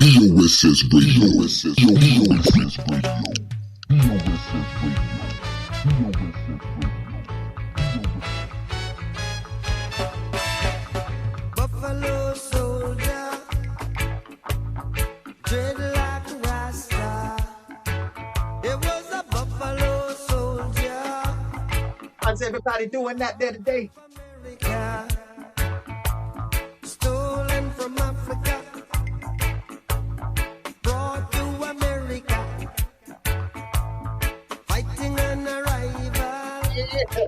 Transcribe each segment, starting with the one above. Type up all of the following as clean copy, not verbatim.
EOSS Radio. EOSS Radio. EOSS Radio. EOSS Radio. Buffalo soldier, dreadlock rasta. It was a buffalo soldier. How's everybody doing that there today? America, stolen from Africa, brought to America, fighting an arrival, Yeah.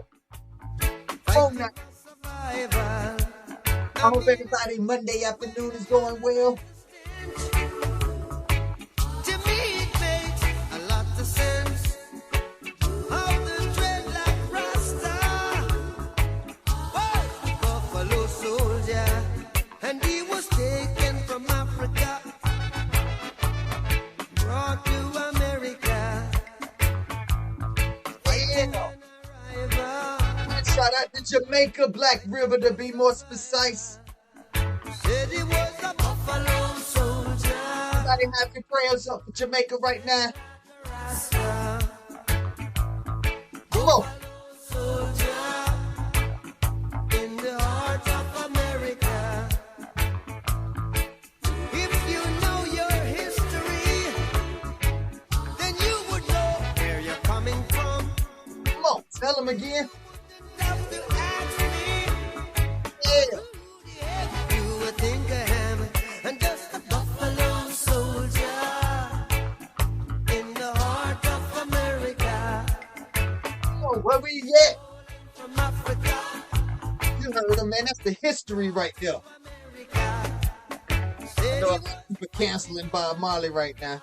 Oh, now, survival. I hope everybody Monday afternoon is going well. To me, it makes a lot of sense. How the dreadlock rasta was a buffalo soldier, and he was taken from Africa, brought to America, fighting Yeah. an arrival. Shout out to Jamaica, Black River to be more precise. Said he was a buffalo soldier. Everybody have your prayers up for Jamaica right now. Rasta. Come on. Soldier in the heart of America. If you know your history, then you would know where you're coming from. Come on. Tell them again. Have to ask me Yeah. who the heck you would think I am. I'm just a buffalo soldier in the heart of America. Come on. Where we at? From Africa, You heard them, man. That's the history right there. America. I Said know he I'm super canceling Bob Marley right now.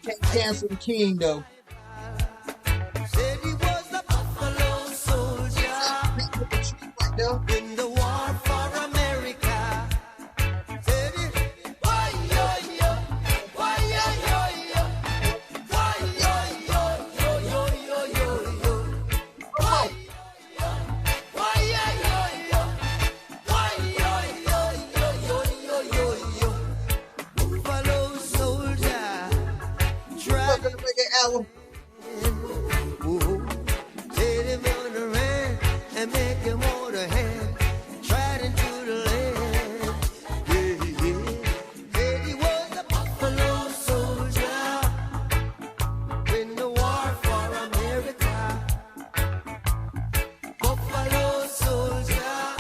Can't cancel the king, though. Said he was a buffalo soldier With the tree right there. in the war for America. Said he, why yo yo, why yo yo yo, why yo yo yo yo yo yo yo, Come on. why yo yo yo, why yo yo yo yo yo yo yo. Buffalo soldier, We're tried gonna make an album. Said him on the land and make him hold a hand, tried into the land. Yeah, yeah. Said he was a buffalo soldier in the war for America. Buffalo soldier,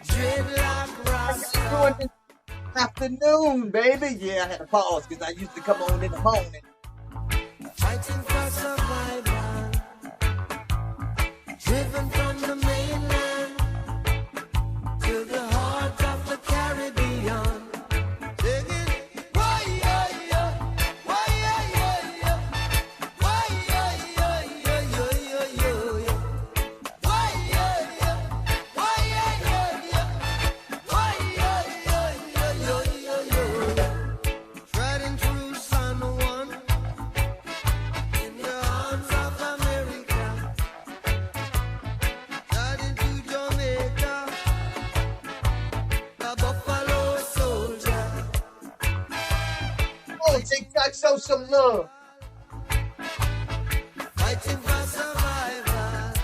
dreadlock rasta. Doing this afternoon, baby. Yeah, I had to pause because I used to come on in the morning. Fighting for survival, driven from the mainland to the heart of the Caribbean. Singing, why yeah yeah, why yeah yeah yeah, why yeah yeah yeah yeah yeah yeah yeah, why yeah yeah, why yeah yeah yeah, why yeah yeah yeah yeah yeah yeah. Riding through San Juan. In the arms of America, riding to Jamaica, a buffalo soldier, Oh, TikTok, show some love. fighting for survival.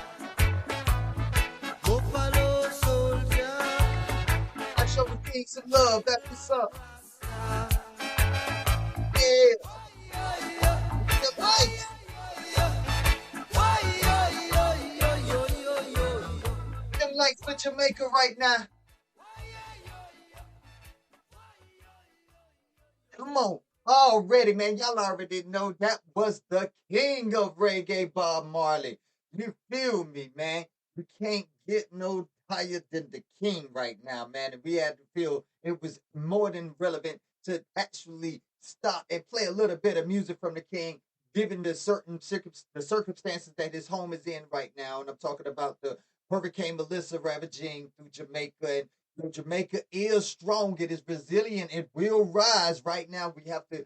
Buffalo soldier, I show the king some love. That's what's up. Yeah. Them lights. why yo yo yo yo yo yo. Them lights for Jamaica right now. Come on. Already, man. Y'all already know that was the king of reggae, Bob Marley. You feel me, man? We can't get no higher than the king right now, man. And we had to feel it was more than relevant to actually stop and play a little bit of music from the king, given the the circumstances that his home is in right now. And I'm talking about the Hurricane Melissa ravaging through Jamaica. And you know, Jamaica is strong. It is resilient. It will rise. Right now, we have to,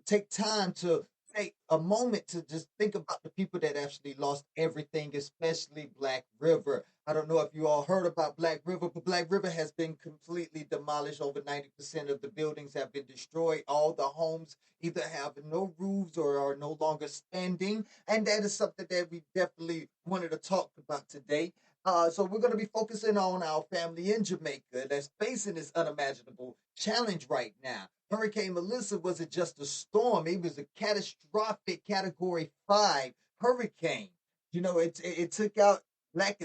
take time to take a moment to just think about the people that actually lost everything, especially Black River. I don't know if you all heard about Black River, but Black River has been completely demolished. Over 90% of the buildings have been destroyed. All the homes either have no roofs or are no longer standing. And that is something that we definitely wanted to talk about today. So we're going to be focusing on our family in Jamaica that's facing this unimaginable challenge right now. Hurricane Melissa wasn't just a storm; it was a catastrophic Category 5 hurricane. It took out Black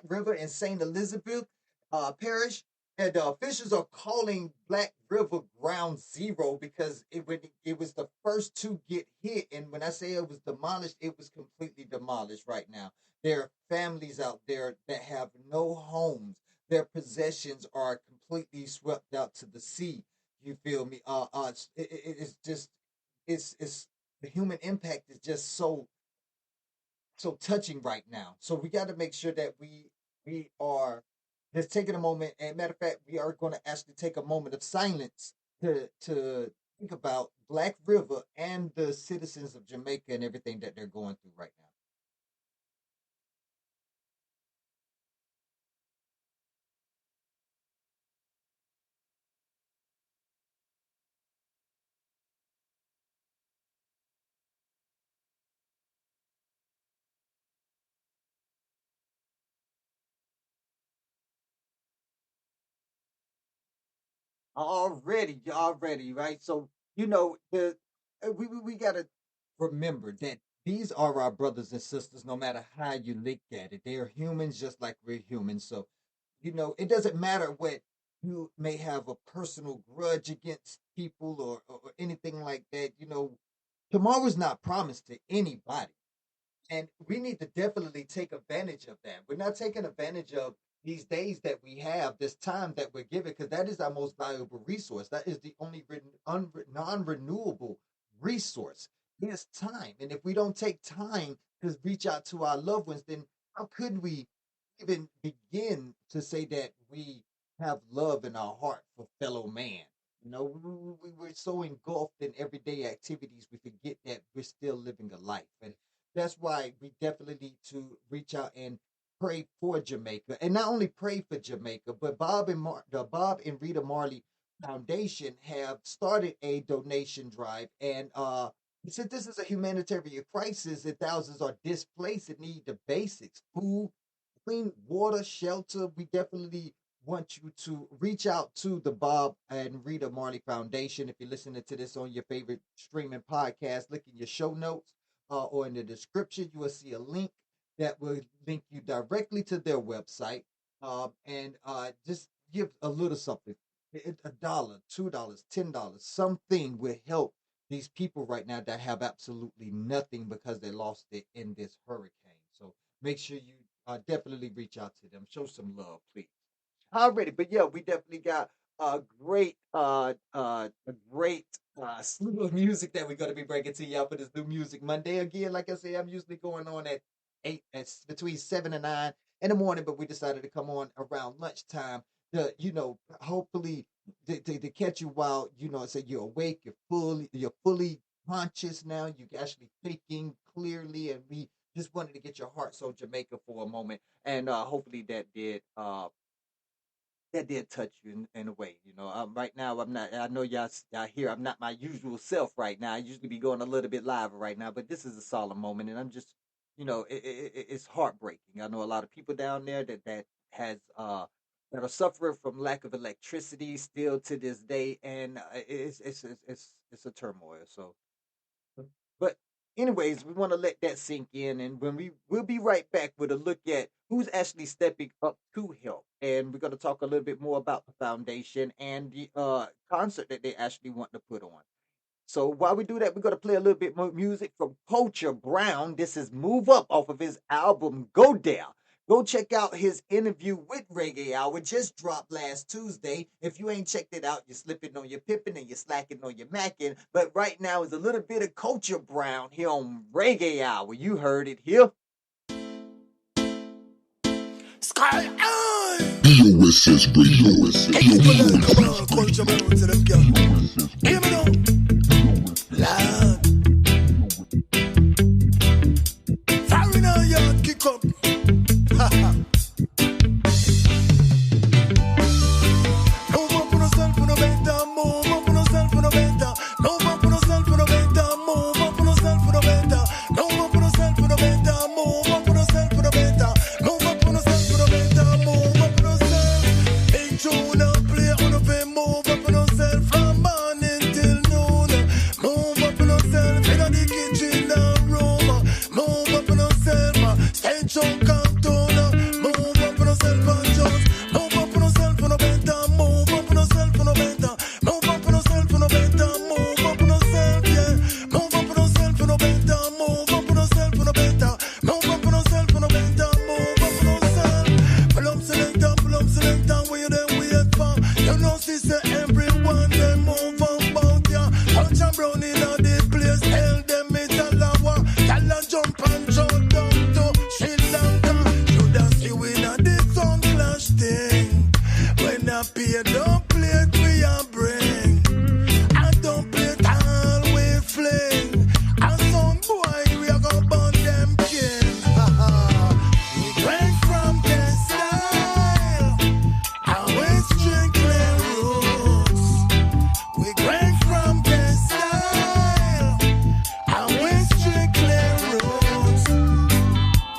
River and Saint Elizabeth Parish, and the officials are calling Black River Ground Zero because it was the first to get hit. And when I say it was demolished, it was completely demolished right now. There are families out there that have no homes. Their possessions are completely swept out to the sea. You feel me? It's just it's the human impact is just so touching right now. So we got to make sure that we are just taking a moment. And matter of fact, we are going to actually take a moment of silence to think about Black River and the citizens of Jamaica and everything that they're going through right now. Already, right? So the we gotta remember that these are our brothers and sisters, no matter how you look at it. They are humans just like we're humans. So it doesn't matter what you may have a personal grudge against people or anything like that. Tomorrow's not promised to anybody. And we need to definitely take advantage of that. We're not taking advantage of these days that we have, this time that we're given, because that is our most valuable resource. That is the only non-renewable resource is time. And if we don't take time to reach out to our loved ones, then how could we even begin to say that we have love in our heart for fellow man? We're so engulfed in everyday activities, we forget that we're still living a life. And that's why we definitely need to reach out and pray for Jamaica. And not only pray for Jamaica, but the Bob and Rita Marley Foundation have started a donation drive. And since this is a humanitarian crisis and thousands are displaced and need the basics, food, clean water, shelter, we definitely want you to reach out to the Bob and Rita Marley Foundation. If you're listening to this on your favorite streaming podcast, look in your show notes or in the description. You will see a link that will link you directly to their website. And just give a little something. A dollar, $2, $10, something will help these people right now that have absolutely nothing because they lost it in this hurricane. So make sure you definitely reach out to them. Show some love, please. Already, but yeah, we definitely got a great slew of music that we're gonna be breaking to y'all for this new music Monday. Again, like I say, I'm usually going on at 8, it's between 7 and 9 in the morning, but we decided to come on around lunchtime to, hopefully to catch you while say you're awake, you're fully conscious now, you're actually thinking clearly, and we just wanted to get your hearts on Jamaica for a moment, and hopefully that did touch you in a way. Right now I'm not. I know y'all hear I'm not my usual self right now. I usually be going a little bit live right now, but this is a solemn moment, and I'm just, it's heartbreaking. I know a lot of people down there that are suffering from lack of electricity still to this day, and it's a turmoil. So but anyways, we want to let that sink in, and we'll be right back with a look at who's actually stepping up to help, and we're going to talk a little bit more about the foundation and the concert that they actually want to put on. So while we do that, we're going to play a little bit more music from Culture Brown. This is Move Up off of his album Go There. Go check out his interview with Reggae Hour. Just dropped last Tuesday. If you ain't checked it out, you're slipping on your pippin and you're slacking on your mackin. But right now is a little bit of Culture Brown here on Reggae Hour. You heard it here. Sky Eye! BOSS Radio. Hey, you better come on, Culture Brown to them girl. Hear me now? Lord. a pay, don't play it we a bring. I don't play it all we fling. And some boy we a go burn them king. We drank from their style, and we strictly roots. We drank from their style, and we strictly roots.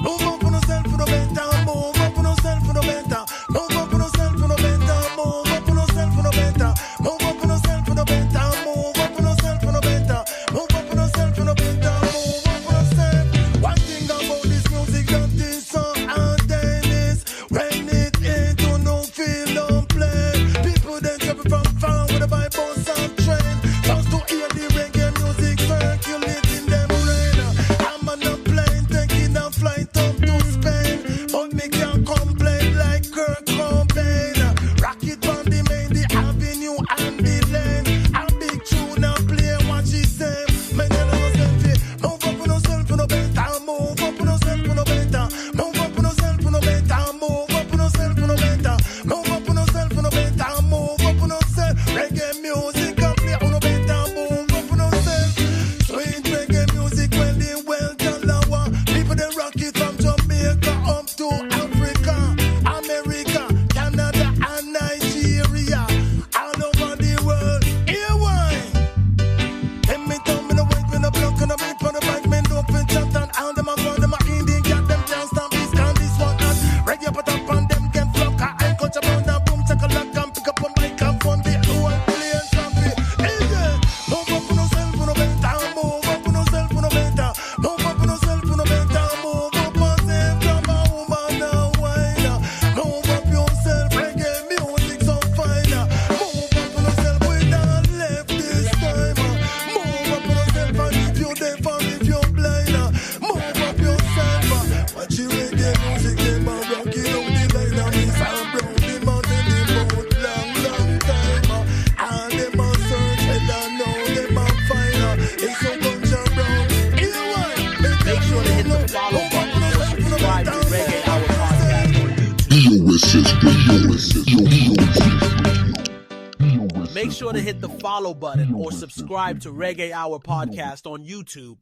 Move up on yourself for the better, move up on yourself for the better. Move up on yourself for the better, move up on yourself for the better. Move up on yourself for the better, move up on yourself for the better. Move up on yourself for the better, move up on yourself. One thing about this music that is so hard is when it ain't to no feel, don't play. People then travel from far with a vibe on train. Just to hear the reggae music circulating them brain. I'm on a plane taking a flight up to Spain, but me can't complain like Kurt Cobain. Rocket on the main, the avenue and the lane. A big tune and play what she say. Man, you know yourself, move up on yourself for the better, move up on yourself for the better. Move up on yourself for the better, move up on yourself for the better. Move up on yourself for the better, move up on yourself. Reggae music and play on the better, move up on yourself. Sweet reggae music, well Jalawa. People they rock it from Jamaica up to Africa, America, Canada and Nigeria. All over the world, here why? Let me tell me the weight when the block and the beat on the bike, men don't fit chat and all them a go, them a Indian cat, them can't stop this, can this one and reggae put up on them can flock, I coach about that boom, check a lock and pick up a mic and phone, the whole plane traffic. Yeah, move up on yourself for the better, move up on yourself for the better, move up on yourself for the better, move up on yourself from a woman now, wine. Move up yourself, reggae music so fine. Move up on yourself, we not left this time. Move up on yourself, and if you deaf and if you blind, move up yourself. Watch your reggae music, them a rock it out the line, and me sound brown, them a tell them out long time. And them a search, and I know them a find. It's so bunch of brown. Either way, Make sure to hit the follow button or subscribe to Reggae Hour Podcast on YouTube. Make sure to hit the follow button or subscribe to Reggae Hour Podcast on YouTube.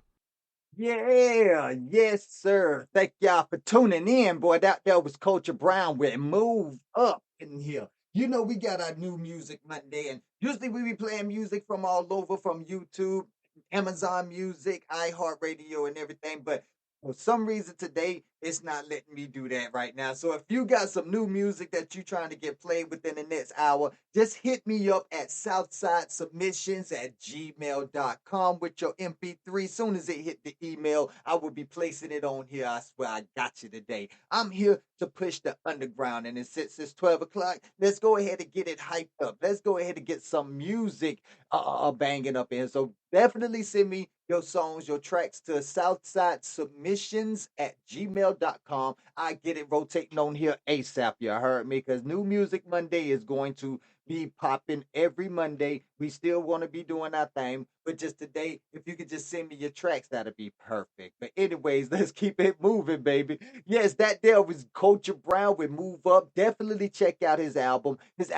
Yeah, yes, sir. Thank y'all for tuning in, boy. That there was Culture Brown with Move Up in here. You know, we got our new music Monday, and usually we be playing music from all over, from YouTube, Amazon Music, iHeartRadio, and everything. But for some reason today, it's not letting me do that right now. So if you got some new music that you're trying to get played within the next hour, just hit me up at southsidesubmissions@gmail.com with your MP3. Soon as it hit the email, I will be placing it on here. I swear I got you today. I'm here to push the underground. And since it's 12 o'clock, let's go ahead and get it hyped up. Let's go ahead and get some music banging up in. So definitely send me your songs, your tracks to southsidesubmissions@gmail.com. I get it rotating on here ASAP. You heard me? Because New Music Monday is going to be popping every Monday. We still want to be doing our thing, but just today, if you could just send me your tracks, that'd be perfect. But anyways, let's keep it moving, baby. Yes, that there was Culture Brown with Move Up. Definitely check out his album. His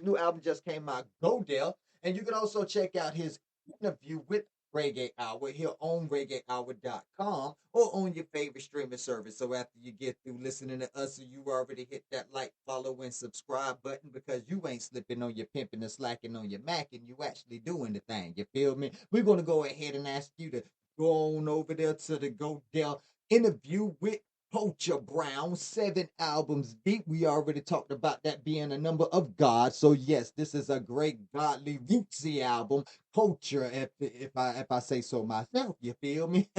new album just came out. Go there. And you can also check out his interview with Reggae Hour here on reggaehour.com or on your favorite streaming service. So after you get through listening to us, you already hit that like, follow, and subscribe button because you ain't slipping on your pimping and slacking on your Mac and you actually doing the thing. You feel me? We're going to go ahead and ask you to go on over there to the Go Dell interview with Culture Brown, 7 albums deep. We already talked about that being a number of God. So yes, this is a great godly rootsy album. Culture, if I say so myself, you feel me?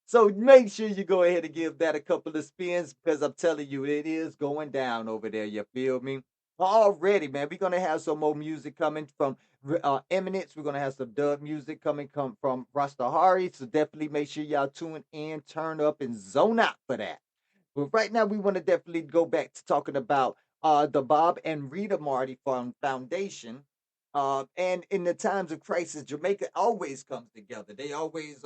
So make sure you go ahead and give that a couple of spins because I'm telling you, it is going down over there. You feel me? Already, man. We're gonna have some more music coming from Eminence. We're gonna have some dub music come from Rastahari. So definitely make sure y'all tune in, turn up, and zone out for that. But right now, we want to definitely go back to talking about the Bob and Rita Marty Foundation. And in the times of crisis, Jamaica always comes together. They always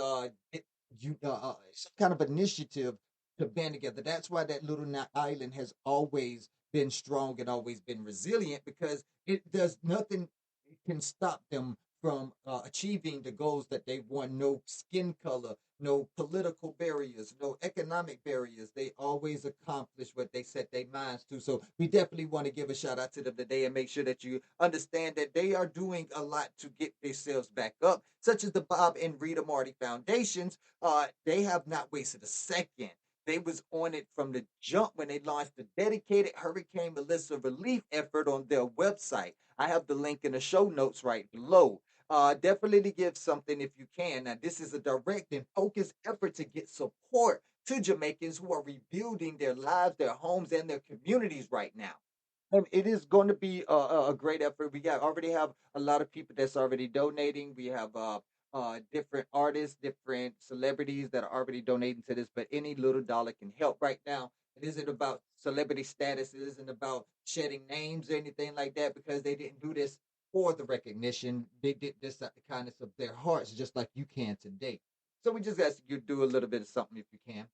get some kind of initiative to band together. That's why that little island has always been strong and always been resilient, because it does nothing can stop them from achieving the goals that they want. No skin color, no political barriers, no economic barriers. They always accomplish what they set their minds to. So we definitely want to give a shout out to them today and make sure that you understand that they are doing a lot to get themselves back up, such as the Bob and Rita Marley Foundations. They have not wasted a second. They was on it from the jump when they launched the dedicated Hurricane Melissa relief effort on their website. I have the link in the show notes right below. Definitely give something if you can. Now, this is a direct and focused effort to get support to Jamaicans who are rebuilding their lives, their homes, and their communities right now. And it is going to be a great effort. We already have a lot of people that's already donating. We have different artists, different celebrities that are already donating to this, but any little dollar can help right now. It isn't about celebrity status. It isn't about shedding names or anything like that, because they didn't do this for the recognition. They did this out the kindness of their hearts, just like you can today. So we just ask you to do a little bit of something if you can.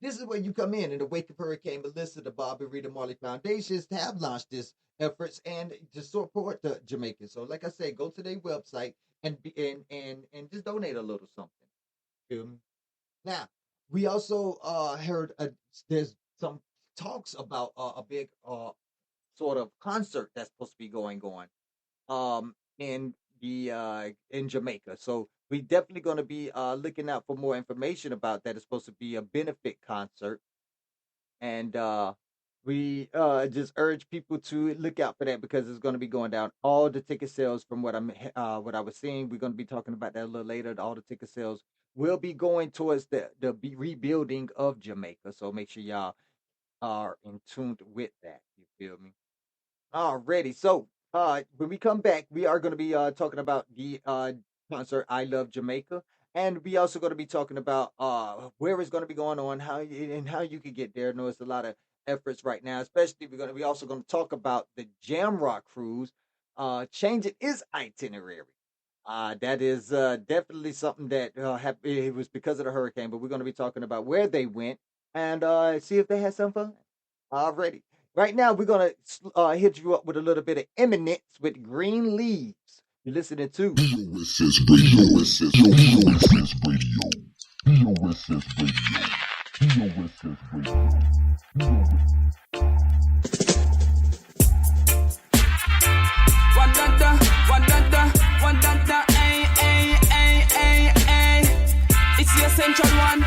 This is where you come in the wake of Hurricane Melissa. The Bob and Rita Marley Foundations have launched this efforts and to support the Jamaicans. So like I say, go to their website and just donate a little something. Feel me? Now, we also heard there's some talks about a big sort of concert that's supposed to be going on in Jamaica. So we definitely going to be looking out for more information about that. It's supposed to be a benefit concert, and we just urge people to look out for that, because it's going to be going down. All the ticket sales, from what I was seeing, we're going to be talking about that a little later. All the ticket sales will be going towards the rebuilding of Jamaica. So make sure y'all are in tune with that. You feel me? Alrighty. So when we come back, we are going to be talking about the concert I Love Jamaica, and we also going to be talking about where it's going to be going on, how you can get there. I know it's a lot of efforts right now, especially we also going to talk about the Jamrock cruise changing its itinerary. That is definitely something that happened. It was because of the hurricane, but we're going to be talking about where they went and see if they had some fun. Already. Right now, we're going to hit you up with a little bit of Eminence with Green Leaves. You're listening to BOSS Radio. BOSS Radio. BOSS Radio. BOSS Radio. BOSS Radio. Wadada, ay. It's the essential one.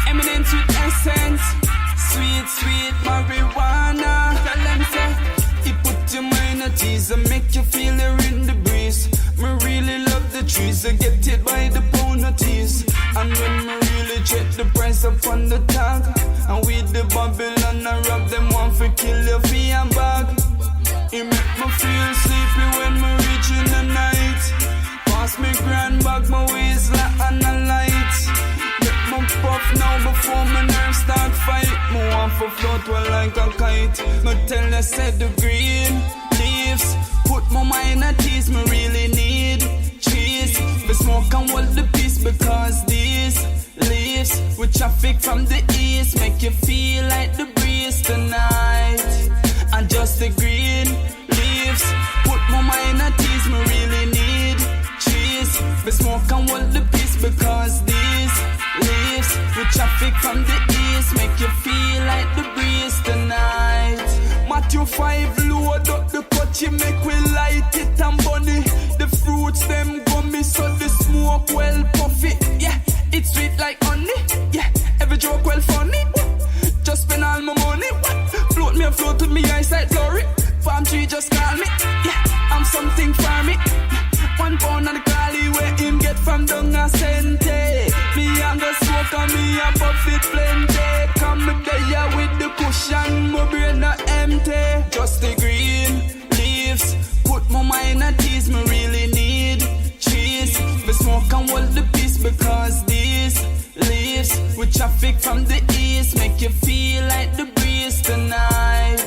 Eminence with essence. Sweet marijuana. Tell them say, it put your mind at ease and make you feel it in the breeze. Me really love the trees, I get it by the pound of teas. And when me really check the price up on the tag, and with the Babylon I rob them one for kill your fee and bag. It make me feel sleepy when me reach in the night. Pass me grand bag, my waist like on a light. Get my puff now before my nerves start fight. Me want for float well like a kite. Me tell you said the green leaves put my mind at ease. Me really need trees. Me smoke and hold the peace, because these leaves with traffic from the east make you feel like the breeze tonight. And just the green leaves put my mind at ease. Me really need trees. Me smoke and hold the peace, because these leaves with traffic from the east make you feel like the breeze tonight. Matthew 5 load up the you make we light it and bunny. The fruits them gummy, so the smoke well puffy. Yeah, it's sweet like honey. Yeah, every joke well funny. Just spend all my money. Float me a float with me eyesight glory. Farm tree just call me. Yeah, I'm something for me. 1 pound on the collie where him get from down a cente. Me and the smoke and me a puff it plenty. Come there with the cushion, my brain not empty. Just the green put my mind at ease. Me really need trees. Me smoke and hold the peace, because these leaves with traffic from the east make you feel like the breeze tonight.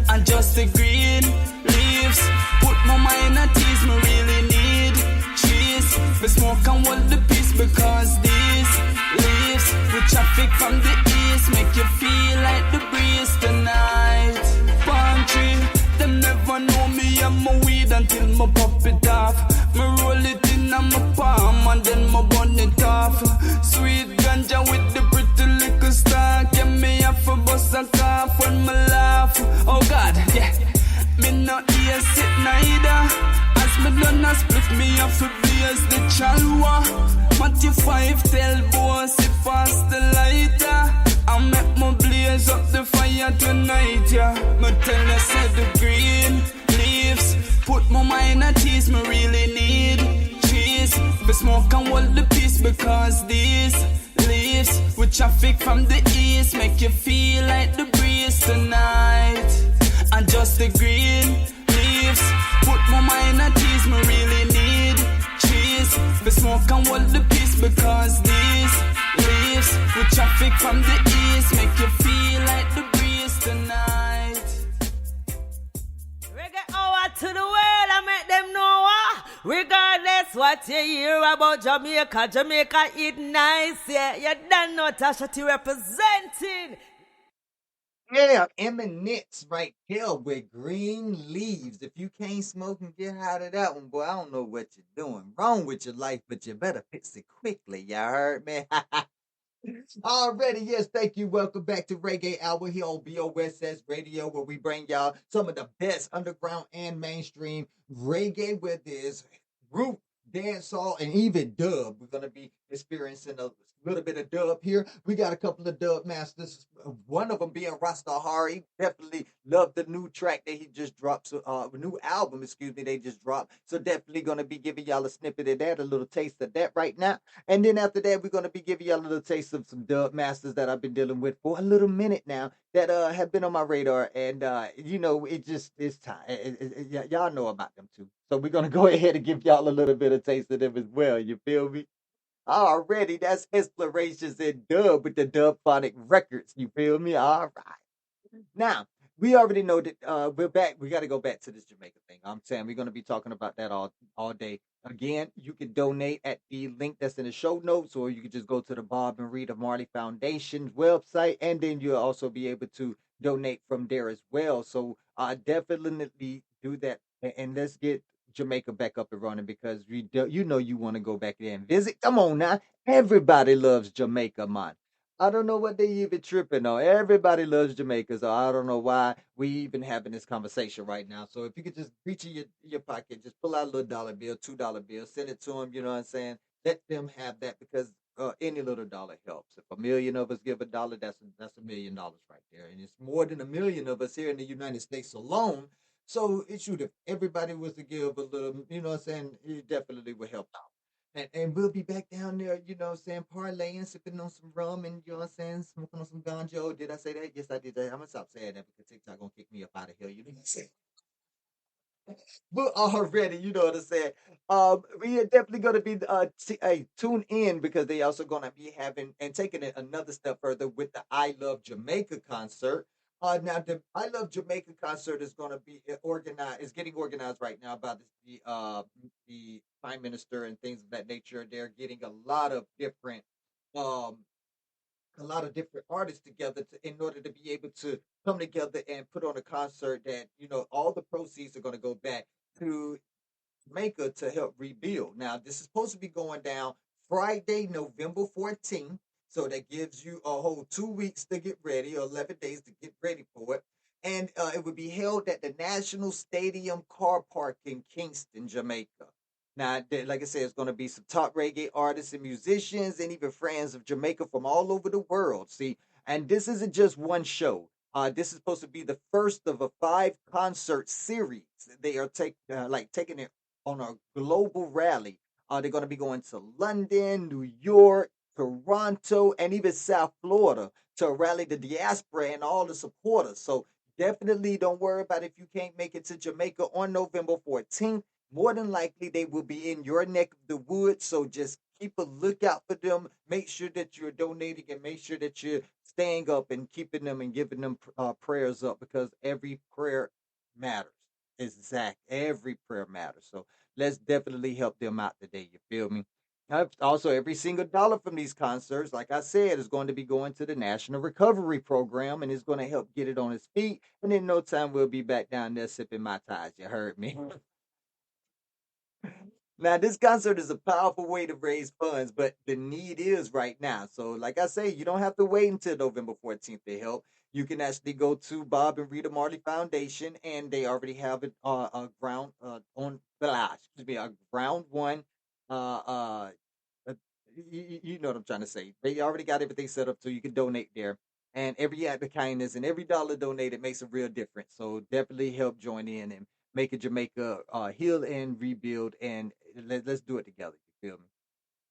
And just the green leaves put my mind at ease. Me really need trees. Me smoke and hold the peace, because these leaves with traffic from the off when me laugh. Oh God, yeah. Me not here sit neither. As me done a split, me have to blaze the chalwa. Matthew 5 tell boss if pass the lighter. I make me blaze up the fire tonight, yeah. Me tell you say the green leaves put my mind at ease. Me really need trees. But smoke and hold the peace because these leaves with traffic from the east make you feel like the breeze tonight. And just the green leaves put my mind at ease. Me really need trees. But smoke and hold the peace because these leaves with traffic from the east make you feel like the breeze tonight. Reggae hour to the world, I make them know regardless what you hear about Jamaica, Jamaica eat nice, yeah. You don't know Tasha T representing. Yeah, Eminence right here with green leaves. If you can't smoke and get out of that one, boy, I don't know what you're doing wrong with your life, but you better fix it quickly. Y'all heard me? Already, yes, thank you. Welcome back to Reggae Hour here on BOSS Radio, where we bring y'all some of the best underground and mainstream reggae, where there's root, dancehall, and even dub. We're gonna be experiencing a little bit of dub here. We got a couple of dub masters. One of them being Rastahari. Definitely love the new track that he just dropped. So, new album, excuse me, they just dropped. So definitely gonna be giving y'all a snippet of that, a little taste of that right now. And then after that, we're gonna be giving y'all a little taste of some dub masters that I've been dealing with for a little minute now that have been on my radar. And you know, it's time. Y'all know about them too. So we're gonna go ahead and give y'all a little bit of taste of them as well. You feel me? Already, that's Explorations in Dub with the Dub Phonic Records. You feel me? All right. Now, we already know that we're back. We got to go back to this Jamaica thing. I'm saying we're going to be talking about that all day. Again, you can donate at the link that's in the show notes, or you can just go to the Bob and Rita Marley Foundation's website, and then you'll also be able to donate from there as well. So definitely do that, and let's get Jamaica back up and running because you know you want to go back there and visit. Come on now, everybody loves Jamaica, man. I don't know what they even tripping on. Everybody loves Jamaica, so I don't know why we even having this conversation right now. So if you could just reach in your pocket, just pull out a little dollar bill, $2 bill, send it to them. You know what I'm saying? Let them have that because any little dollar helps. If a million of us give a dollar, that's $1 million right there, and it's more than a million of us here in the United States alone. So it should if everybody was to give a little, you know what I'm saying, it definitely would help out. And we'll be back down there, you know what I'm saying, parlaying, sipping on some rum and you know what I'm saying, smoking on some ganja. Oh, did I say that? Yes, I did that. I'm gonna stop saying that because TikTok gonna kick me up out of here, you know what I'm saying? But already, you know what I'm saying. We are definitely gonna be tune in because they also gonna be having and taking it another step further with the I Love Jamaica concert. Now the I Love Jamaica concert is gonna be organized. Is getting organized right now by the prime minister and things of that nature. They're getting um a lot of different artists together in order to be able to come together and put on a concert that you know all the proceeds are going to go back to Jamaica to help rebuild. Now this is supposed to be going down Friday, November 14th. So that gives you a whole 2 weeks to get ready, or 11 days to get ready for it. And it would be held at the National Stadium Car Park in Kingston, Jamaica. Now, like I said, it's going to be some top reggae artists and musicians and even friends of Jamaica from all over the world. See, and this isn't just one show. This is supposed to be the first of a 5 concert series. They are taking it on a global rally. They're going to be going to London, New York, Toronto, and even South Florida to rally the diaspora and all the supporters. So definitely don't worry about if you can't make it to Jamaica on November 14th. More than likely, they will be in your neck of the woods. So just keep a lookout for them. Make sure that you're donating and make sure that you're staying up and keeping them and giving them prayers up because every prayer matters. Exact. Every prayer matters. So let's definitely help them out today. You feel me? Also, every single dollar from these concerts, like I said, is going to be going to the National Recovery Program and it's going to help get it on its feet. And in no time, we'll be back down there sipping my ties. You heard me? Now, this concert is a powerful way to raise funds, but the need is right now. So, like I say, you don't have to wait until November 14th to help. you can actually go to Bob and Rita Marley Foundation, and they already have it a ground on excuse me, a ground one uh, you know what I'm trying to say. They already got everything set up so you can donate there. And every act of kindness and every dollar donated makes a real difference. So definitely help join in and make it Jamaica heal and rebuild. And let's do it together. You feel me?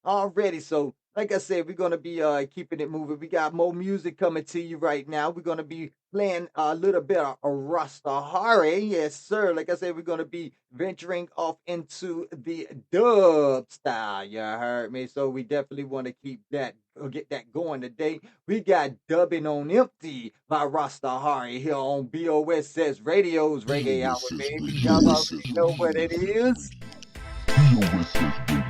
Already. So, like I said, we're gonna be keeping it moving. We got more music coming to you right now. We're gonna be playing a little bit of Rastahari. Yes, sir. Like I said, we're gonna be venturing off into the dub style. You heard me? So we definitely want to keep that get that going today. We got Dubbing on Empty by Rastahari here on BOSS Radio's Reggae Hour, BOSS baby. Radio. Y'all already know what it is. BOSS Radio. BOSS Radio.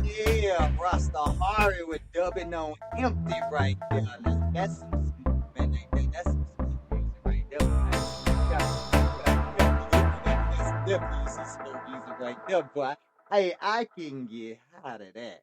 Yeah, Rastahari with Dubbing on Empty right there. That's some smooth, man. That's some smooth music right there, man. That's definitely some smooth music right there, boy. Hey, I can get out of that.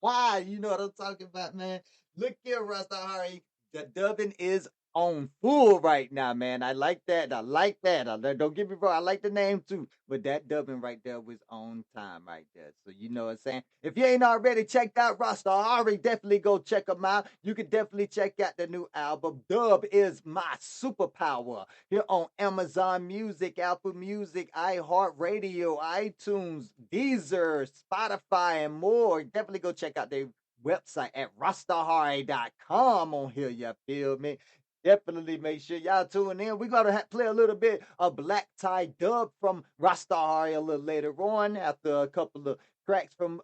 Why? You know what I'm talking about, man. Look here, Rastahari. The dubbing is on full right now, man. I like that. I like that. Don't get me wrong. I like the name too. But that dubbing right there was on time right there. So you know what I'm saying? If you ain't already checked out Rastahari, definitely go check them out. You can definitely check out the new album. Dub is my superpower. Here on Amazon Music, Apple Music, iHeartRadio, iTunes, Deezer, Spotify, and more. Definitely go check out their website at rastahari.com on here. You feel me? Definitely make sure y'all tune in. We're gonna play a little bit of Black Tie Dub from Rastahari a little later on after a couple of tracks from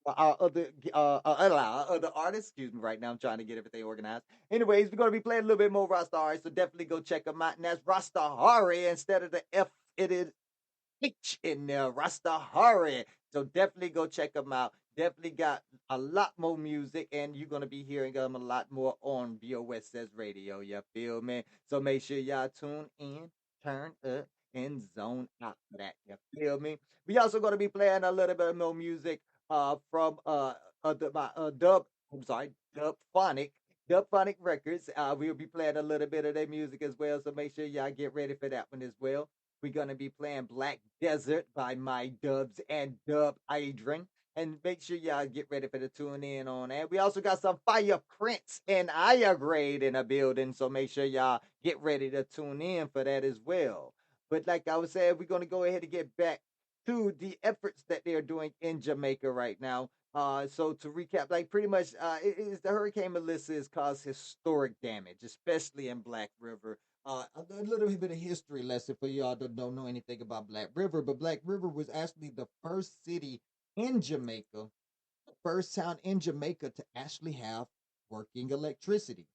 our our other artists. Excuse me, right now I'm trying to get everything organized. Anyways, we're gonna be playing a little bit more Rastahari, so definitely go check them out. And that's Rastahari instead of the F. It is H in there, Rastahari. So definitely go check them out. Definitely got a lot more music, and you're gonna be hearing them a lot more on BOS Says Radio. You feel me? So make sure y'all tune in, turn up, and zone out for that. You feel me? We also gonna be playing a little bit more music from my Dub Phonic Records. We'll be playing a little bit of their music as well. So make sure y'all get ready for that one as well. We're gonna be playing Black Desert by My Dubs and Dub Adrian. And make sure y'all get ready for the tune in on that. We also got some Fire Prince and Aya Grade in the building. So make sure y'all get ready to tune in for that as well. But like I was saying, we're gonna go ahead and get back to the efforts that they're doing in Jamaica right now. So to recap, like pretty much, it is the Hurricane Melissa has caused historic damage, especially in Black River. A little bit of history lesson for y'all that don't know anything about Black River, but Black River was actually the first city in Jamaica, the first town in Jamaica to actually have working electricity.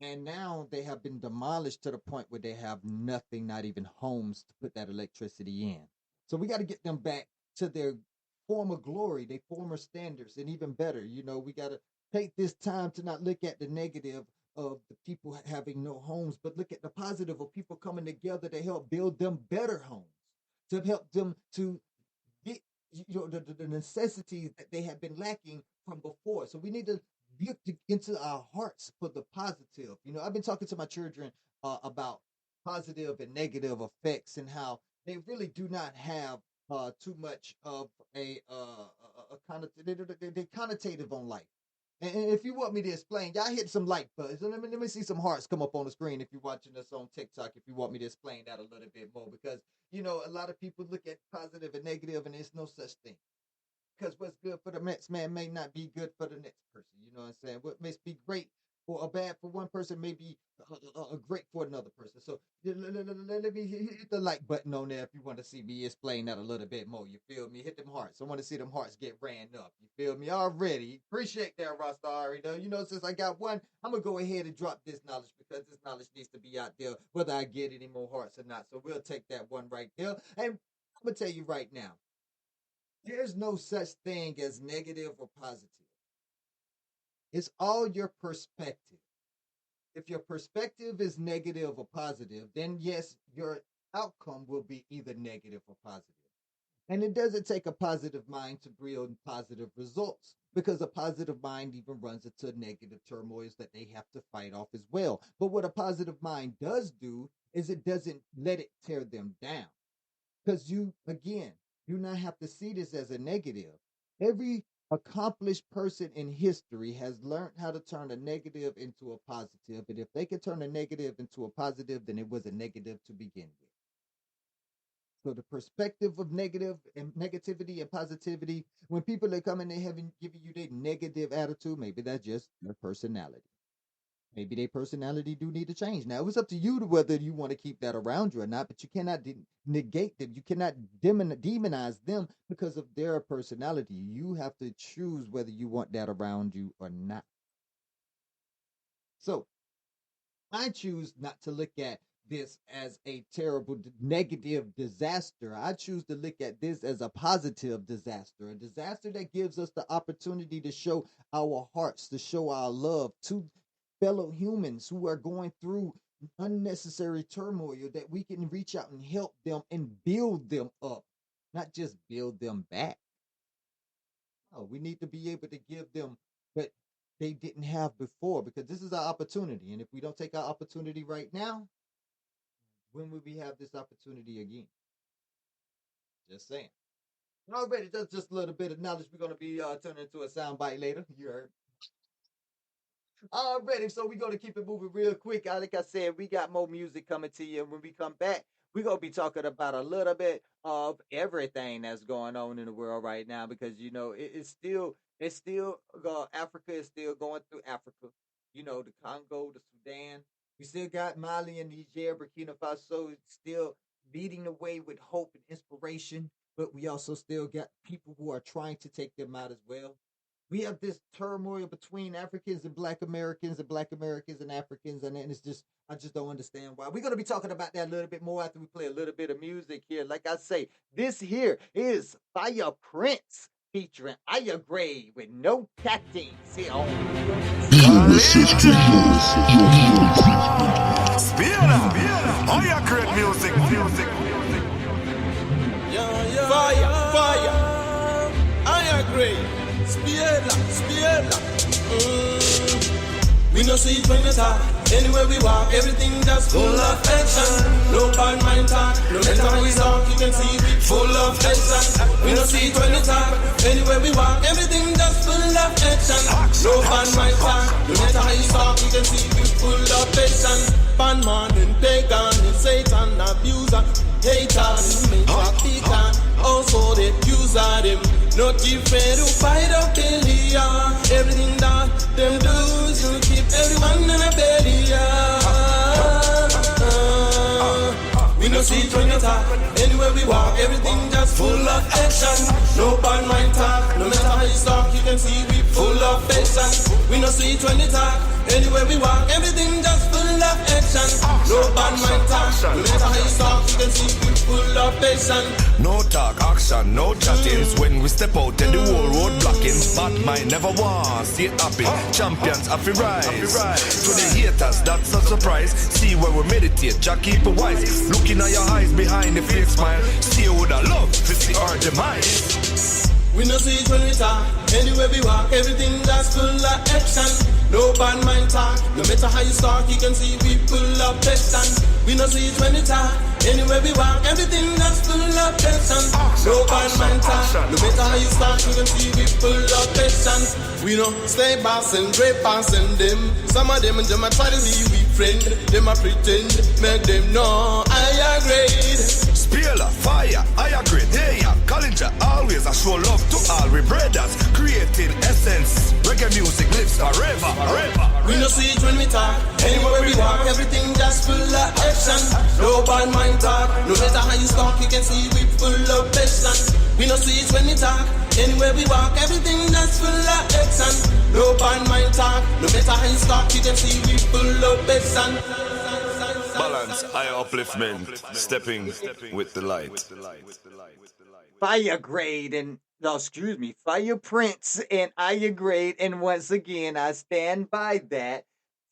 And now they have been demolished to the point where they have nothing, not even homes to put that electricity in. So we got to get them back to their former glory, their former standards, and even better. We got to take this time to not look at the negative of the people having no homes, but look at the positive of people coming together to help build them better homes, to help them to get the necessities that they have been lacking from before. So we need to look into our hearts for the positive. I've been talking to my children about positive and negative effects and how they really do not have too much of a kind of they connotative on life. And if you want me to explain, y'all hit some like buttons. Let me see some hearts come up on the screen if you're watching us on TikTok. If you want me to explain that a little bit more, because a lot of people look at positive and negative, and there's no such thing. Because what's good for the next man may not be good for the next person. You know what I'm saying? What may be great or bad for one person may be great for another person. So let me hit the like button on there if you want to see me explain that a little bit more. You feel me? Hit them hearts. I want to see them hearts get ran up. You feel me? Already. Appreciate that, Rastari. Since I got one, I'm going to go ahead and drop this knowledge because this knowledge needs to be out there whether I get any more hearts or not. So we'll take that one right there. And I'm going to tell you right now, there's no such thing as negative or positive. It's all your perspective. If your perspective is negative or positive, then yes, your outcome will be either negative or positive. And it doesn't take a positive mind to build positive results because a positive mind even runs into negative turmoils that they have to fight off as well. But what a positive mind does do is it doesn't let it tear them down. Because you, again, do not have to see this as a negative. Every accomplished person in history has learned how to turn a negative into a positive. And if they can turn a negative into a positive, then it was a negative to begin with. So the perspective of negative and negativity and positivity, when people are coming, they haven't given you their negative attitude, maybe that's just their personality. Maybe their personality do need to change. Now it's up to you to whether you want to keep that around you or not, but you cannot negate them. You cannot demonize them because of their personality. You have to choose whether you want that around you or not. So I choose not to look at this as a terrible negative disaster. I choose to look at this as a positive disaster, a disaster that gives us the opportunity to show our hearts, to show our love to fellow humans who are going through unnecessary turmoil, that we can reach out and help them and build them up, not just build them back. No, we need to be able to give them what they didn't have before because this is our opportunity. And if we don't take our opportunity right now, when will we have this opportunity again? Just saying. Already, that's just a little bit of knowledge. We're going to be turning into a soundbite later. You heard. Already, so we're going to keep it moving real quick. Like I said, we got more music coming to you. And when we come back, we're going to be talking about a little bit of everything that's going on in the world right now because, Africa is still going through Africa. The Congo, the Sudan, We still got Mali and Niger, Burkina Faso still leading the way with hope and inspiration, but we also still got people who are trying to take them out as well. We have this turmoil between Africans and Black Americans and Africans, and it's just I just don't understand why. We're gonna be talking about that a little bit more after we play a little bit of music here. Like I say, this here is Fire Prince featuring Aya Gray with no tactics here on VOSS Radio. Spiela, Aya great music. Fire, fire. I agree. Spiela. We no see it when we talk. Anywhere we walk, everything just full of action. No bad mind talk. No matter how we talk, you can see we full of action. We no see it when we talk. Anywhere we walk, everything just full of action. No bad mind talk. No matter how you talk, you can see we full of action. Bad man and pagan and Satan abuser, hater, make a beater. Also the accuser them. Not give fair to fight up failure. Everything that them do is to keep everyone in a belly. We no see it when you talk. Anywhere we walk, everything just full of action. No bad mind talk. No matter how you talk, you can see we full of action. We no see it when you talk. Anywhere we walk, everything just full of action. No bad mind talk. No matter how you talk, you can see we full of action. No talk, action, no chattings. When we step out, then the whole road blocking. Bad mind never wants, see it happen. Champions have to rise. To the haters, that's a surprise. See where we meditate, Jack keep it wise. Looking at your eyes behind the fake smile. See with a love, to see our demise. We no see it when we talk. Anywhere we walk, everything that's full of action. No bad mind talk. No matter how you talk, you can see we full of action. We no see it when we talk. Anywhere we walk, everything that's full of action. No bad mind talk. No matter how you talk, you can see we full of action. We no stay passing, great passing them. Some of them a try to be we friend. Them a pretend, make them know I agree. Spiela, fire, I agree. Hey, Collinger, always I show love to all we brothers. Creating essence, reggae music lives forever. We no see it when we talk. Anywhere we walk, everything just full of action. No bad mind talk. No matter how you talk, you can see we full of passion. We no see it when we talk. Anywhere we walk, everything just full of action. No bad mind talk. No matter how you talk, you can see we full of passion. Balance, higher upliftment, stepping with the light. Fire Grade and no, excuse me, Fire Prince and Aya Grade, and once again, I stand by that.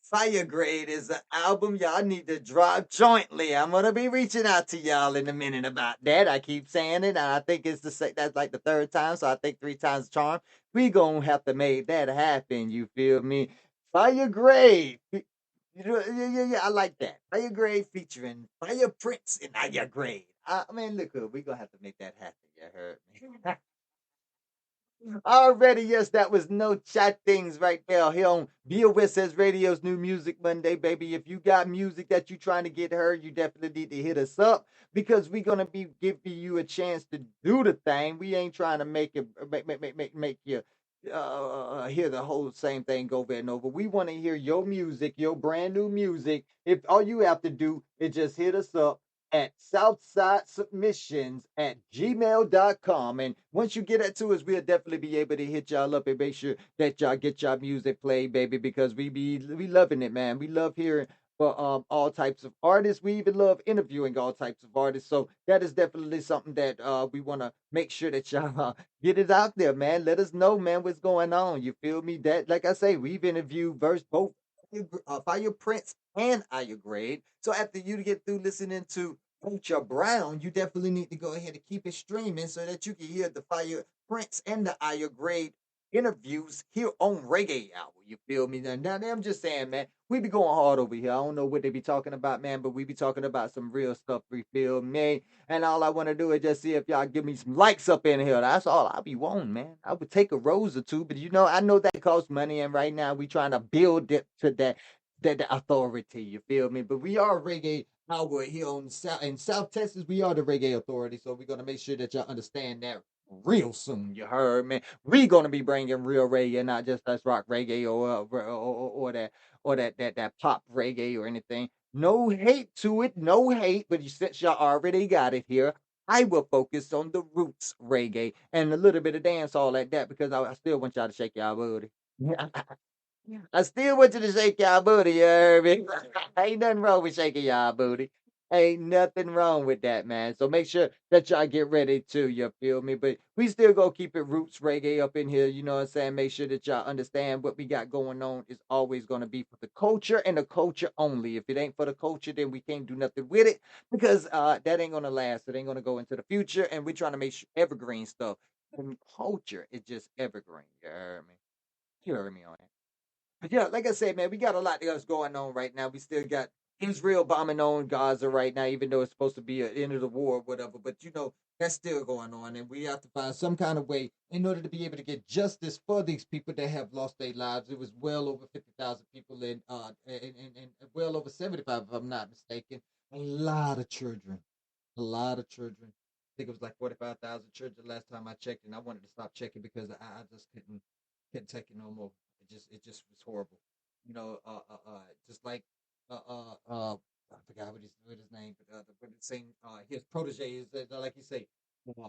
Fire Grade is an album y'all need to drop jointly. I'm gonna be reaching out to y'all in a minute about that. I keep saying it, and I think it's that's like the third time, so I think 3 times the charm. We gonna have to make that happen. You feel me? Fire Grade. Yeah, I like that. Fire Grade featuring Fire Prince and Aya Grade. I mean, look, we gonna have to make that happen. You heard me? Already, yes, that was No Chat Things right there here on BOSS Radio's New Music Monday, baby. If you got music that you trying to get heard, you definitely need to hit us up because we're gonna be giving you a chance to do the thing. We ain't trying to make it make you hear the whole same thing over and over. We want to hear your music, your brand new music. If all you have to do is just hit us up at southsidesubmissions@gmail.com. And once you get that to us, we'll definitely be able to hit y'all up and make sure that y'all get y'all music played, baby, because we loving it, man. We love hearing for all types of artists. We even love interviewing all types of artists. So that is definitely something that we want to make sure that y'all get it out there, man. Let us know, man, what's going on. You feel me? That, like I say, we've interviewed both Fire Prince and Aya Grade. So after you get through listening to Ultra Brown, you definitely need to go ahead and keep it streaming so that you can hear the Fire Prince and the Aya Grade interviews here on Reggae Hour. You feel me? Now, I'm just saying, man, we be going hard over here. I don't know what they be talking about, man, but we be talking about some real stuff. You feel me? And all I want to do is just see if y'all give me some likes up in here. That's all I be wanting, man. I would take a rose or two, but I know that costs money, and right now we trying to build it to that authority. You feel me? But we are Reggae Hour here in South Texas. We are the Reggae Authority, so we're gonna make sure that y'all understand that real soon. You heard me? We gonna be bringing real reggae, not just us rock reggae or that pop reggae or anything. No hate to it, no hate. But since y'all already got it here, I will focus on the roots reggae and a little bit of dance all like that because I still want y'all to shake y'all booty. I still want you to shake y'all booty, you heard me? Ain't nothing wrong with shaking y'all booty. Ain't nothing wrong with that, man. So make sure that y'all get ready too, you feel me? But we still go keep it roots reggae up in here, you know what I'm saying? Make sure that y'all understand what we got going on is always gonna be for the culture and the culture only. If it ain't for the culture, then we can't do nothing with it because that ain't gonna last. It ain't gonna go into the future, and we're trying to make sure evergreen stuff. And culture is just evergreen, you heard me? You heard me on that. But yeah, like I said, man, we got a lot else going on right now. We still got Israel bombing on Gaza right now, even though it's supposed to be an end of the war or whatever. But that's still going on, and we have to find some kind of way in order to be able to get justice for these people that have lost their lives. It was well over 50,000 people and well over 75, if I'm not mistaken. A lot of children, a lot of children. I think it was like 45,000 children last time I checked, and I wanted to stop checking because I just couldn't take it no more. It just was horrible. Just like I forgot what his name, but it's saying his protege is like you say,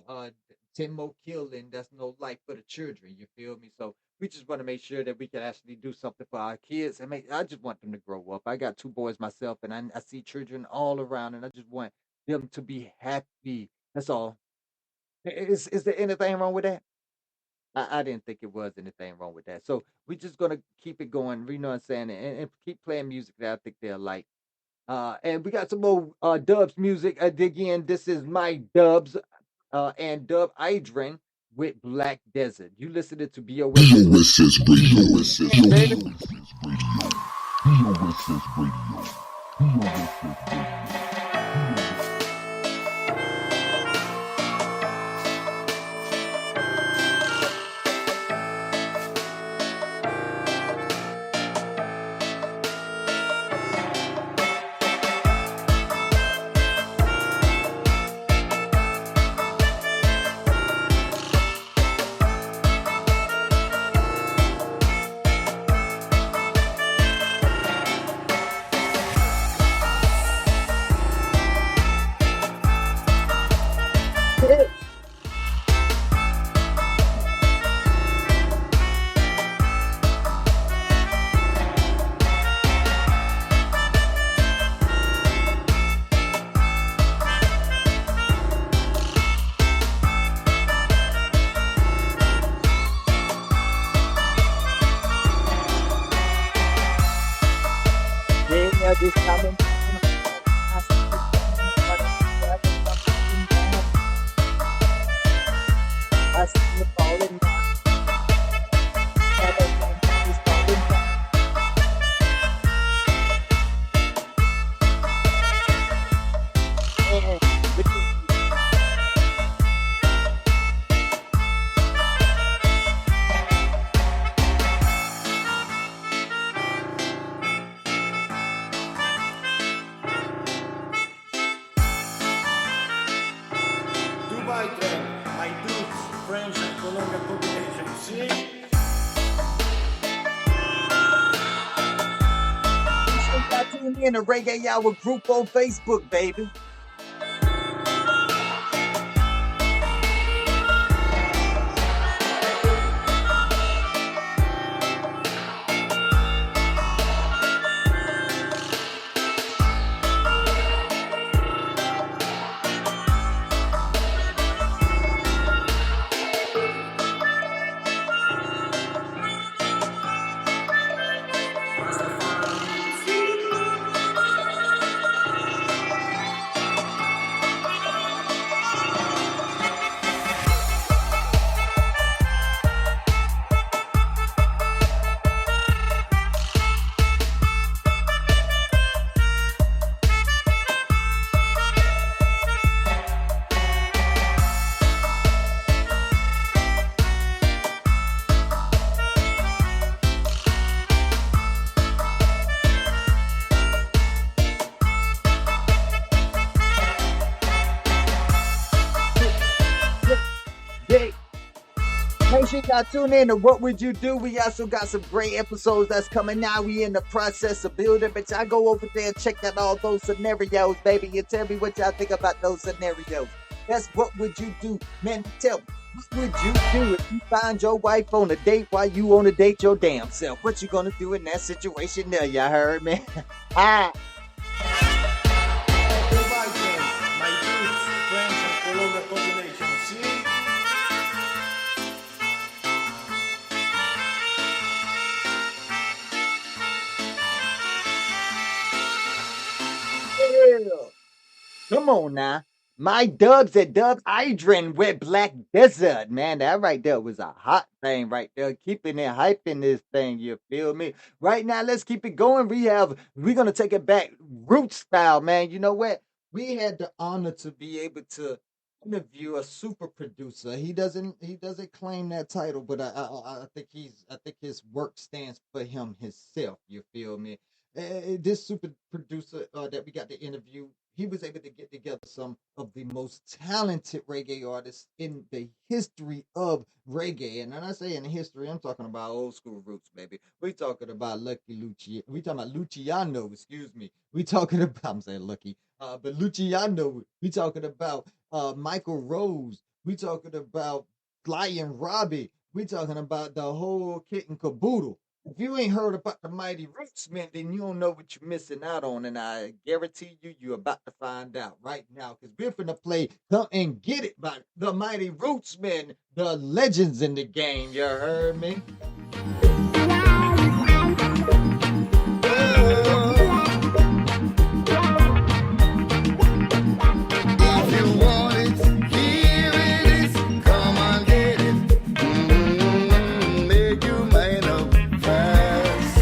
uh 10 more killed, and that's no life for the children. You feel me? So we just want to make sure that we can actually do something for our kids, and I just want them to grow up. I got two boys myself, and I see children all around, and I just want them to be happy. That's all. Is there anything wrong with that? I didn't think it was anything wrong with that. So we're just gonna keep it going, you know what I'm saying, and keep playing music that I think they'll like. And we got some more dubs music. Again, this is my dubs and Dub Idrin with Black Desert. You listening to BOS BOSS Radio. baby. BOSS Radio. BOSS Radio. BOSS Radio. Yeah, this coming. I see the falling down. Is falling down. Look at Dubai train, my dudes, French and Colombian population. See? you got tuned in to Reggae Hour group on Facebook, baby. sure y'all tune in to What Would You Do? We also got some great episodes that's coming now. We in the process of building, but y'all go over there and check out all those scenarios, baby. And tell me what y'all think about those scenarios. That's What Would You Do? Man, tell me, what would you do if you find your wife on a date while you on a date your damn self? What you gonna do in that situation there? Y'all heard me? Ah. Goodbye, friends. My dudes, French and Colombian combination. See? Yeah. Come on now. My Dubs at Dubs Idrin with Black Desert, man. That right there was a hot thing right there. Keeping it hyping this thing, you feel me? Right now, let's keep it going. We're gonna take it back root style, man. You know what? We had the honor to be able to interview a super producer. He doesn't claim that title, but I think his work stands for him himself. You feel me? This super producer that we got to interview, he was able to get together some of the most talented reggae artists in the history of reggae. And when I say in history, I'm talking about old school roots, baby. We talking about Lucky Luciano. We talking about Luciano, excuse me. We talking about, I'm saying Lucky, but Luciano. We talking about Michael Rose. We talking about Sly and Robbie. We talking about the whole kit and caboodle. If you ain't heard about the Mighty Rootsmen, then you don't know what you're missing out on. And I guarantee you're about to find out right now. Because we're finna play Come and Get It by the Mighty Rootsmen, the legends in the game. You heard me? If you want it, here it is. Come on, get it. Make your mind up fast.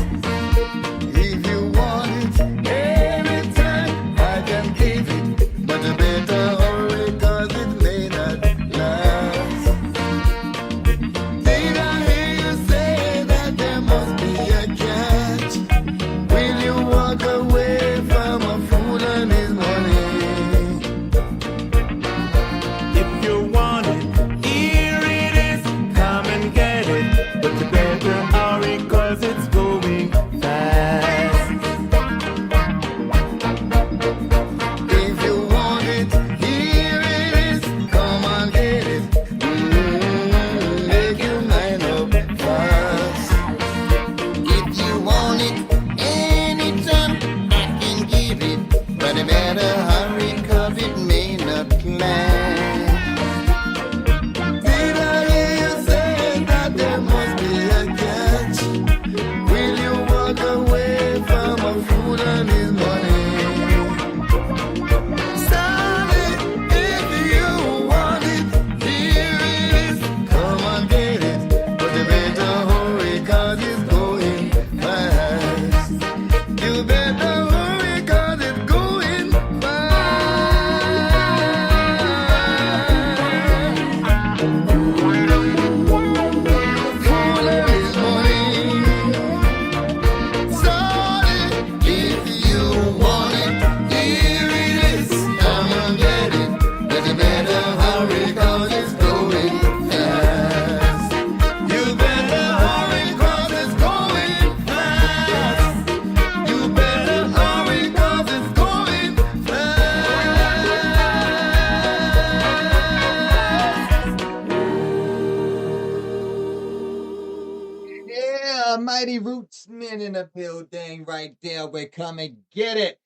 If you want it, anytime I can give it. But you better hurry, 'cause it may not last. Did I hear you say that there must be a catch? Will you walk away from a fool and his money? If you want it, here it is. Come and get it. But you better hurry, 'cause it's going fast. If you want it, here it is. Come on, get it. Make your mind up fast. If you want it, anytime I can give it. But you better hurry, 'cause it may not last. Did I hear you say that there must be a catch? Will you walk away from a fool and his money? Sorry, if you want it, here it is. Come on, get it. But you better hurry, 'cause it's going fast. You better hurry, 'cause it's going fast. Fool and his money. Sorry, if you want it, here it is. Come and get it. But you better hurry, 'cause it's going fast. You better hurry, 'cause it's going fast. You better hurry, 'cause it's going fast. Yeah, Mighty Rootsmen in the building right there. We come and get it.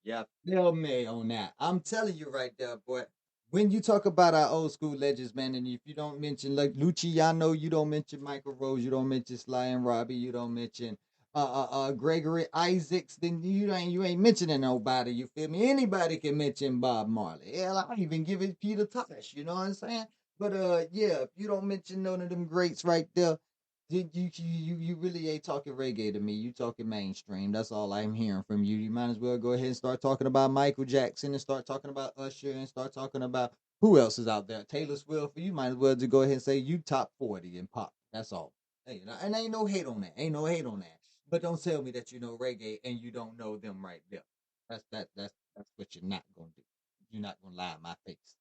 Yeah, feel me on that. I'm telling you right there, boy. When you talk about our old school legends, man, and if you don't mention like Luciano, you don't mention Michael Rose, you don't mention Sly and Robbie, you don't mention Gregory Isaacs, then you ain't mentioning nobody. You feel me? Anybody can mention Bob Marley. Hell, I even give it Peter Tosh. You know what I'm saying? But yeah, if you don't mention none of them greats right there, you really ain't talking reggae to me. You talking mainstream. That's all I'm hearing from you. You might as well go ahead and start talking about Michael Jackson and start talking about Usher and start talking about who else is out there. Taylor Swift. You might as well just go ahead and say you top 40 in pop. That's all. Hey, and ain't no hate on that. Ain't no hate on that. But don't tell me that you know reggae and you don't know them right there. That's what you're not gonna do. You're not gonna lie in my face.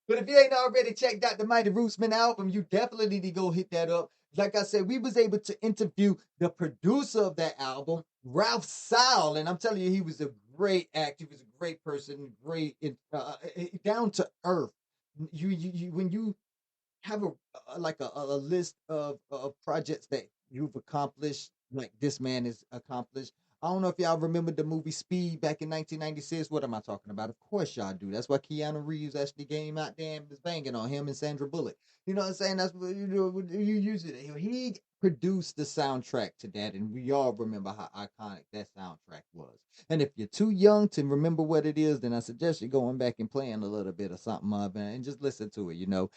But if you ain't already checked out the Mighty Rootsman album, you definitely need to go hit that up. Like I said, we was able to interview the producer of that album, Ralph Sowell, and I'm telling you, he was a great actor. He was a great person, great, down to earth. You when you have a list of projects that you've accomplished, like this man has accomplished. I don't know if y'all remember the movie Speed back in 1996. What am I talking about? Of course y'all do. That's why Keanu Reeves actually came out there and was banging on him and Sandra Bullock. You know what I'm saying? That's what you know. You use it. He produced the soundtrack to that, and we all remember how iconic that soundtrack was. And if you're too young to remember what it is, then I suggest you going back and playing a little bit of something of it and just listen to it. You know,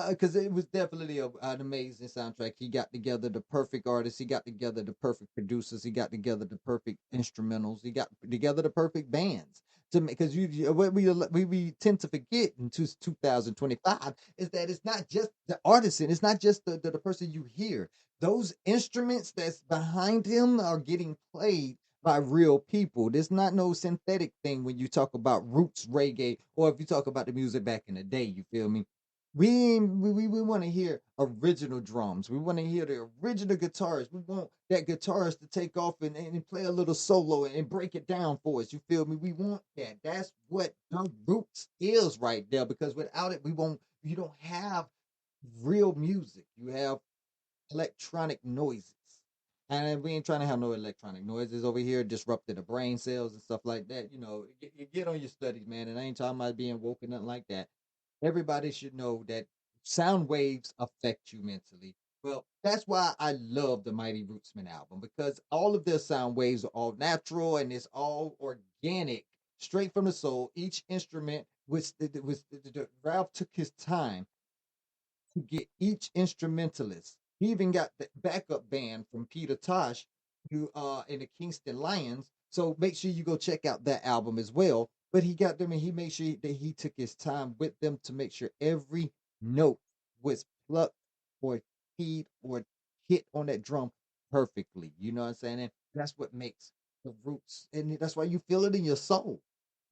because it was definitely an amazing soundtrack. He got together the perfect artists. He got together the perfect producers. He got together the perfect instrumentals. He got together the perfect bands. To make, because what we tend to forget in 2025 is that it's not just the artisan. It's not just the person you hear. Those instruments that's behind him are getting played by real people. There's not no synthetic thing when you talk about roots reggae or if you talk about the music back in the day. You feel me? We want to hear original drums. We want to hear the original guitars. We want that guitarist to take off and play a little solo and break it down for us. You feel me? We want that. That's what the roots is right there. Because without it, you don't have real music. You have electronic noises. And we ain't trying to have no electronic noises over here disrupting the brain cells and stuff like that. You know, get on your studies, man. And I ain't talking about being woke or nothing like that. Everybody should know that sound waves affect you mentally. Well, that's why I love the Mighty Rootsman album because all of their sound waves are all natural and it's all organic, straight from the soul. Each instrument Ralph took his time to get each instrumentalist. He even got the backup band from Peter Tosh, who in the Kingston Lions. So make sure you go check out that album as well. But he got them and he made sure that he took his time with them to make sure every note was plucked or keyed or hit on that drum perfectly. You know what I'm saying? And that's what makes the roots, and that's why you feel it in your soul.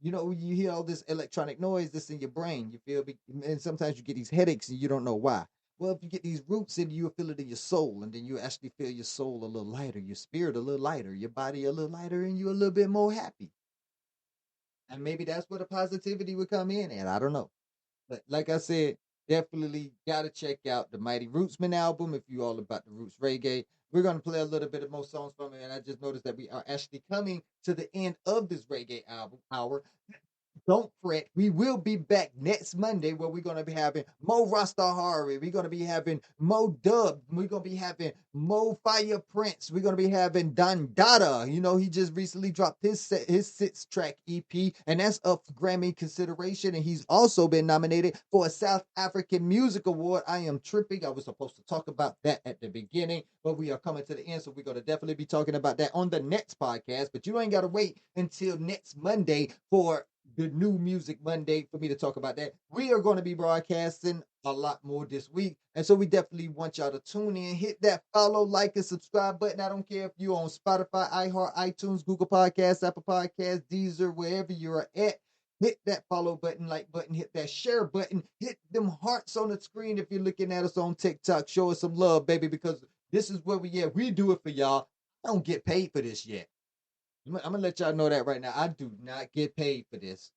You know, you hear all this electronic noise that's in your brain. You feel me? And sometimes you get these headaches and you don't know why. Well, if you get these roots in you, feel it in your soul, and then you actually feel your soul a little lighter, your spirit a little lighter, your body a little lighter, and you a little bit more happy. And maybe that's where the positivity would come in, and I don't know. But like I said, definitely gotta check out the Mighty Rootsman album if you all about the roots reggae. We're gonna play a little bit of more songs from it, and I just noticed that we are actually coming to the end of this reggae album hour. Don't fret. We will be back next Monday where we're going to be having Mo Rastahari. We're going to be having Mo Dub. We're going to be having Mo Fire Prince. We're going to be having Don Dada. You know, he just recently dropped his 6-track EP, and that's up for Grammy consideration. And he's also been nominated for a South African Music Award. I am tripping. I was supposed to talk about that at the beginning, but we are coming to the end, so we're going to definitely be talking about that on the next podcast. But you ain't got to wait until next Monday for the new music Monday for me to talk about that. We are going to be broadcasting a lot more this week. And so we definitely want y'all to tune in, hit that follow, like, and subscribe button. I don't care if you're on Spotify, iHeart, iTunes, Google Podcasts, Apple Podcasts, Deezer, wherever you're at. Hit that follow button, like button, hit that share button, hit them hearts on the screen if you're looking at us on TikTok. Show us some love, baby, because this is where we at. We do it for y'all. I don't get paid for this yet. I'm gonna let y'all know that right now. I do not get paid for this.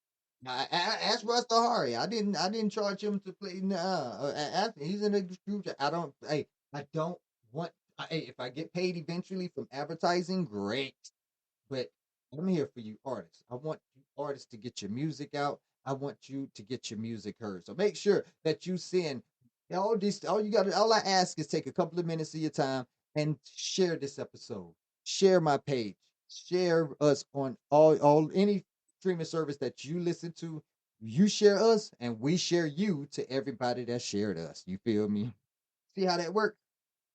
Ask Russ Hari. I didn't charge him to play. Nah, he's in a group. I don't. Hey, I don't want. Hey, if I get paid eventually from advertising, great. But I'm here for you artists. I want you artists to get your music out. I want you to get your music heard. So make sure that you send all this. All I ask is take a couple of minutes of your time and share this episode. Share my page. Share us on all any streaming service that you listen to. You share us, and we share you to everybody that shared us. You feel me? See how that works?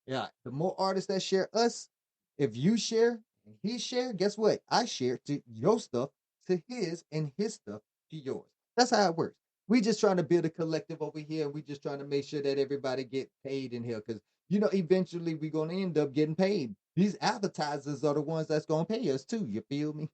Yeah. The more artists that share us, if you share and he share, guess what? I share to your stuff to his and his stuff to yours. That's how it works. We just trying to build a collective over here. And we just trying to make sure that everybody get paid in here because eventually we're gonna end up getting paid. These advertisers are the ones that's gonna pay us too. You feel me?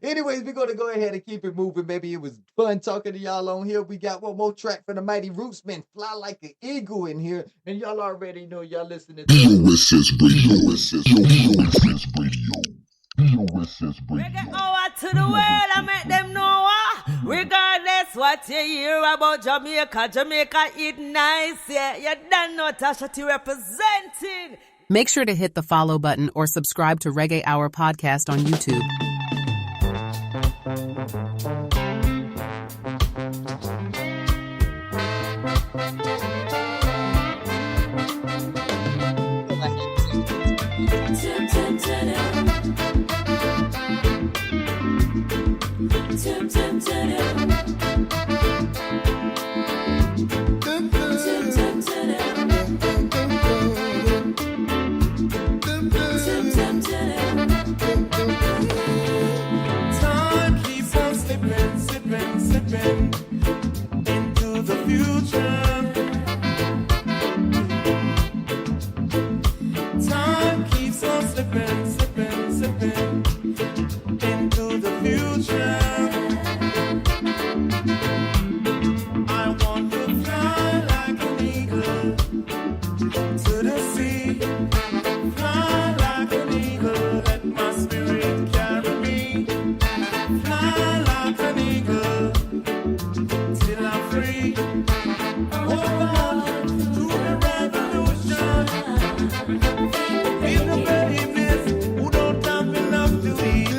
Anyways, we're gonna go ahead and keep it moving. Maybe it was fun talking to y'all on here. We got one more track from the Mighty Rootsmen, Fly Like an Eagle in here. And y'all already know y'all listening to BOSS Radio. BOSS Radio. Reggae hour to the world, I make them know. Regardless what you hear about Jamaica, Jamaica eat nice, yeah. You don't know Tasha T representing. Make sure to hit the follow button or subscribe to Reggae Hour Podcast on YouTube. Time keeps on slipping, slipping, slipping into the future. Time keeps on slipping, slipping, slipping into the future. I want to fly like an eagle to the sea. Fly like an eagle, let my spirit carry me. Fly like an eagle till I'm free. Hold on to the revolution. Feel the babies who don't have enough to eat.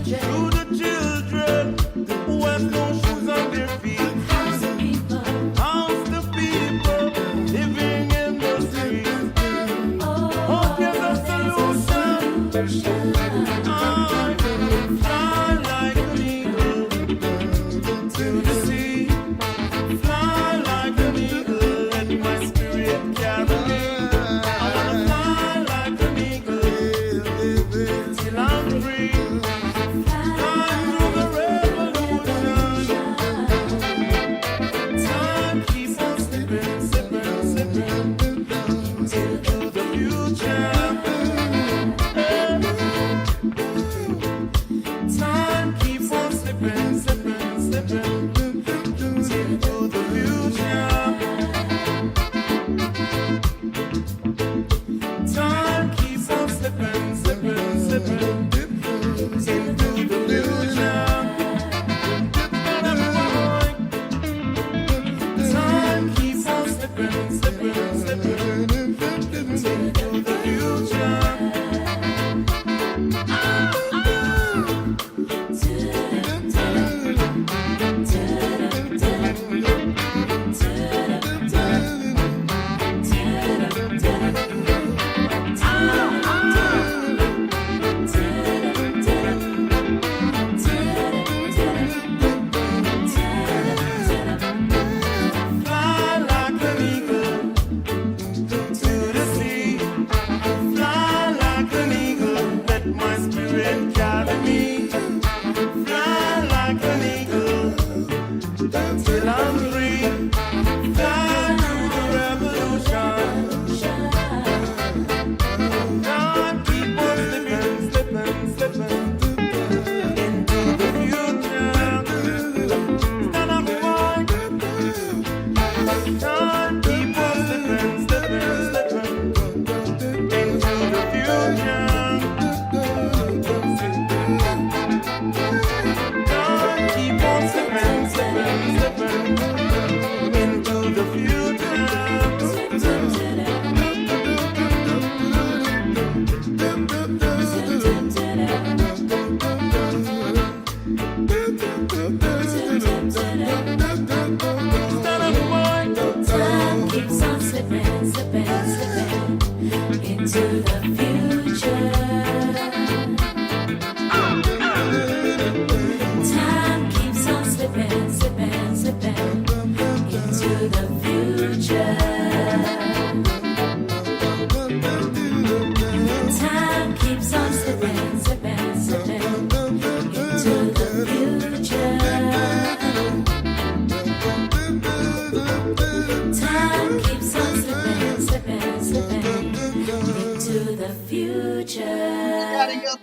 To the children who have no shoes on their feet. How's the people living in the streets? Hope there's a solution. I fly like an eagle to the sea. Fly like an eagle, let my spirit carry me. I wanna fly like an eagle till I'm free. Fly through the revolution.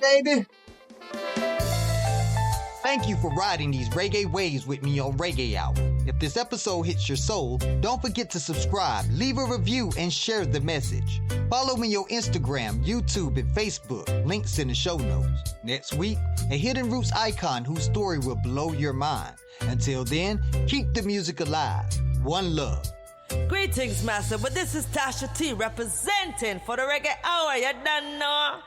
baby. Thank you for riding these reggae waves with me on Reggae Hour. If this episode hits your soul, don't forget to subscribe, leave a review, and share the message. Follow me on Instagram, YouTube, and Facebook. Links in the show notes. Next week, a Hidden Roots icon whose story will blow your mind. Until then, keep the music alive. One love. Greetings, master, but this is Tasha T representing for the Reggae Hour. You done know?